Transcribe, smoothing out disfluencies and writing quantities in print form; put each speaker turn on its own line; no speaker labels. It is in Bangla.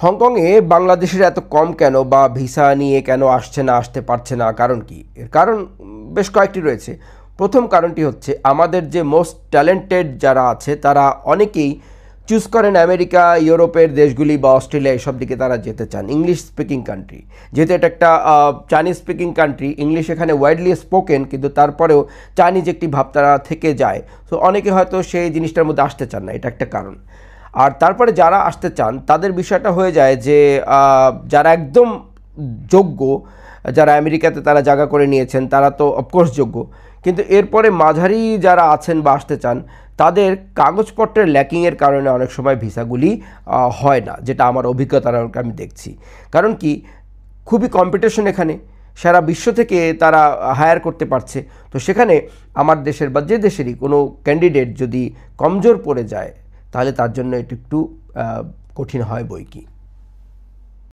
হংকংয়ে বাংলাদেশের এত কম কেন, বা ভিসা নিয়ে কেন আসছে না, আসতে পারছে না, কারণ কি? এর কারণ বেশ কয়েকটি রয়েছে। প্রথম কারণটি হচ্ছে আমাদের যে মোস্ট ট্যালেন্টেড যারা আছে তারা অনেকেই চুজ করেন আমেরিকা, ইউরোপের দেশগুলি বা অস্ট্রেলিয়া, এসব দিকে তারা যেতে চান। ইংলিশ স্পিকিং কান্ট্রি, যেহেতু এটা একটা চাইনিজ স্পিকিং কান্ট্রি, ইংলিশ এখানে ওয়াইডলি স্পোকেন, কিন্তু তারপরেও চাইনিজ একটি ভাব তারা থেকে যায়। তো অনেকে হয়তো সেই জিনিসটার মধ্যে আসতে চান না, এটা একটা কারণ। আর তারপরে যারা আসতে চান তাদের বিষয়টা হয়ে যায় যে যারা একদম যোগ্য, যারা আমেরিকাতে তারা জায়গা করে নিয়েছেন, তারা তো অফকোর্স যোগ্য, কিন্তু এরপরে মাঝারি যারা আছেন বা আসতে চান, তাদের কাগজপত্রের ল্যাকিংয়ের কারণে অনেক সময় ভিসাগুলি হয় না, যেটা আমার অভিজ্ঞতার আমি দেখছি। কারণ কি, খুবই কম্পিটিশন এখানে, সারা বিশ্ব থেকে তারা হায়ার করতে পারছে। তো সেখানে আমার দেশের বা যে দেশেরই কোনো ক্যান্ডিডেট যদি কমজোর পড়ে যায়, তাহলে তার জন্য এটি একটু কঠিন হয় বই কি।